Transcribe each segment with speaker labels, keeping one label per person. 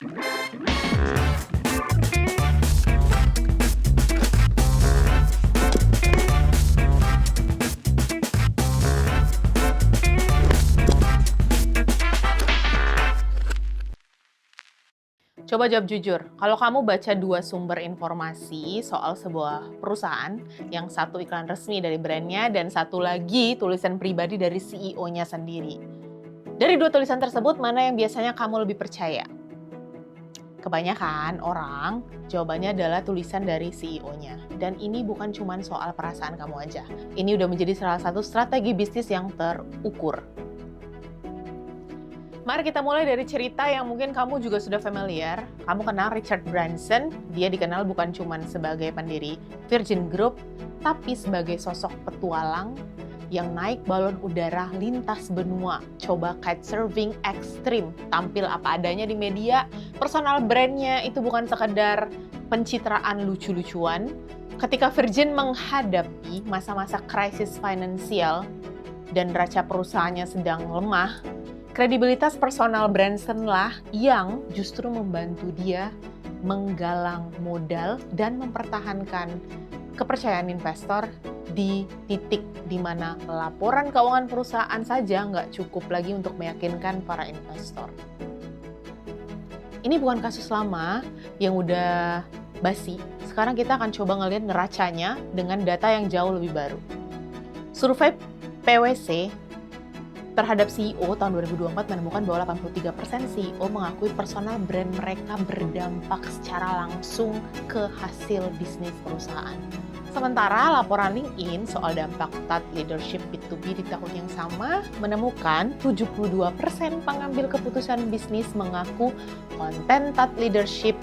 Speaker 1: Coba jawab jujur, kalau kamu baca dua sumber informasi soal sebuah perusahaan, yang satu iklan resmi dari brandnya dan satu lagi tulisan pribadi dari CEO-nya sendiri. Dari dua tulisan tersebut, mana yang biasanya kamu lebih percaya? Kebanyakan orang, jawabannya adalah tulisan dari CEO-nya. Dan ini bukan cuma soal perasaan kamu aja. Ini udah menjadi salah satu strategi bisnis yang terukur. Mari kita mulai dari cerita yang mungkin kamu juga sudah familiar. Kamu kenal Richard Branson, dia dikenal bukan cuma sebagai pendiri Virgin Group, tapi sebagai sosok petualang yang naik balon udara lintas benua, coba kitesurfing ekstrim, tampil apa adanya di media. Personal brandnya itu bukan sekedar pencitraan lucu-lucuan. Ketika Virgin menghadapi masa-masa krisis finansial dan neraca perusahaannya sedang lemah, kredibilitas personal Branson lah yang justru membantu dia menggalang modal dan mempertahankan kepercayaan investor di titik di mana laporan keuangan perusahaan saja nggak cukup lagi untuk meyakinkan para investor. Ini bukan kasus lama yang udah basi. Sekarang kita akan coba ngelihat neracanya dengan data yang jauh lebih baru. Survei PwC terhadap CEO tahun 2024 menemukan bahwa 83% CEO mengakui personal brand mereka berdampak secara langsung ke hasil bisnis perusahaan. Sementara laporan LinkedIn soal dampak thought leadership B2B di tahun yang sama menemukan 72% pengambil keputusan bisnis mengaku konten thought leadership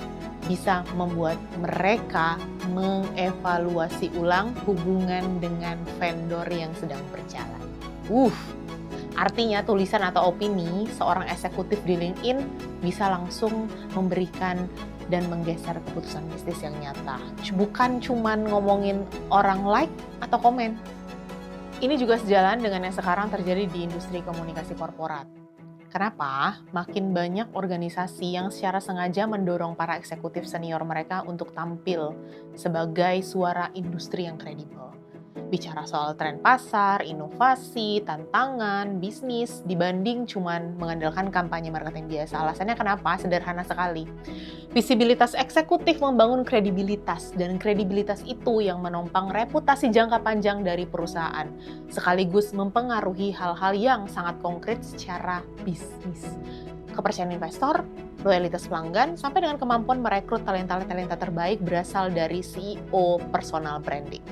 Speaker 1: bisa membuat mereka mengevaluasi ulang hubungan dengan vendor yang sedang berjalan. Artinya tulisan atau opini seorang eksekutif di LinkedIn bisa langsung memberikan dan menggeser keputusan bisnis yang nyata. Bukan cuman ngomongin orang like atau komen. Ini juga sejalan dengan yang sekarang terjadi di industri komunikasi korporat. Kenapa? Makin banyak organisasi yang secara sengaja mendorong para eksekutif senior mereka untuk tampil sebagai suara industri yang kredibel. Bicara soal tren pasar, inovasi, tantangan, bisnis, dibanding cuman mengandalkan kampanye marketing biasa. Alasannya kenapa? Sederhana sekali. Visibilitas eksekutif membangun kredibilitas, dan kredibilitas itu yang menopang reputasi jangka panjang dari perusahaan, sekaligus mempengaruhi hal-hal yang sangat konkret secara bisnis. Kepercayaan investor, loyalitas pelanggan, sampai dengan kemampuan merekrut talenta-talenta terbaik berasal dari CEO personal branding.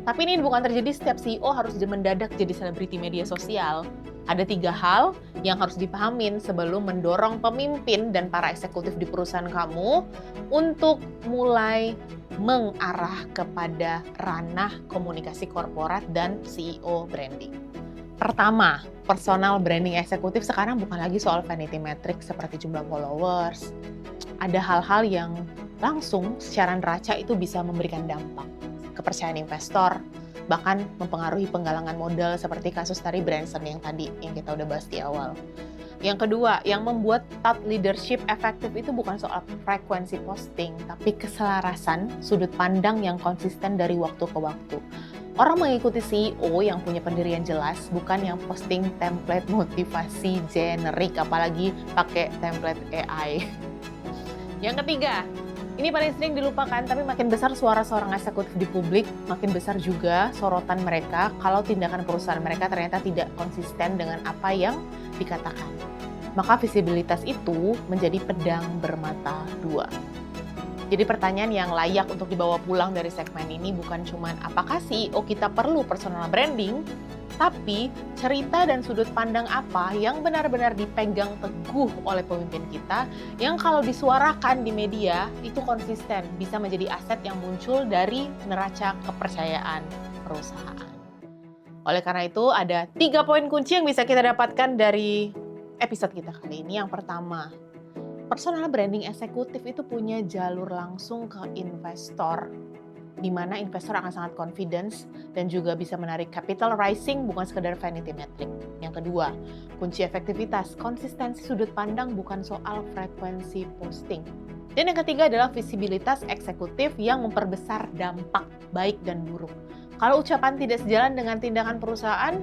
Speaker 1: Tapi ini bukan terjadi setiap CEO harus mendadak jadi selebriti media sosial. Ada 3 hal yang harus dipahamin sebelum mendorong pemimpin dan para eksekutif di perusahaan kamu untuk mulai mengarah kepada ranah komunikasi korporat dan CEO branding. Pertama, personal branding eksekutif sekarang bukan lagi soal vanity metric seperti jumlah followers. Ada hal-hal yang langsung secara neraca itu bisa memberikan dampak. Kepercayaan investor, bahkan mempengaruhi penggalangan modal seperti kasus tadi Branson yang kita udah bahas di awal. Yang kedua, yang membuat thought leadership efektif itu bukan soal frekuensi posting, tapi keselarasan sudut pandang yang konsisten dari waktu ke waktu. Orang mengikuti CEO yang punya pendirian jelas, bukan yang posting template motivasi generik, apalagi pakai template AI. Yang ketiga, ini paling sering dilupakan, tapi makin besar suara seorang eksekutif di publik, makin besar juga sorotan mereka kalau tindakan perusahaan mereka ternyata tidak konsisten dengan apa yang dikatakan. Maka visibilitas itu menjadi pedang bermata dua. Jadi pertanyaan yang layak untuk dibawa pulang dari segmen ini bukan cuma apakah CEO kita perlu personal branding, tapi cerita dan sudut pandang apa yang benar-benar dipegang teguh oleh pemimpin kita yang kalau disuarakan di media itu konsisten, bisa menjadi aset yang muncul dari neraca kepercayaan perusahaan. Oleh karena itu ada 3 poin kunci yang bisa kita dapatkan dari episode kita kali ini. Yang pertama, personal branding eksekutif itu punya jalur langsung ke investor di mana investor akan sangat confidence dan juga bisa menarik capital rising, bukan sekedar vanity metric. Yang kedua, kunci efektivitas, konsistensi sudut pandang bukan soal frekuensi posting. Dan yang ketiga adalah visibilitas eksekutif yang memperbesar dampak baik dan buruk. Kalau ucapan tidak sejalan dengan tindakan perusahaan,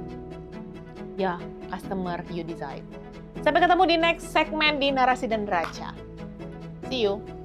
Speaker 1: ya customer you decide. Sampai ketemu di next segmen di Narasi dan Neraca. See you!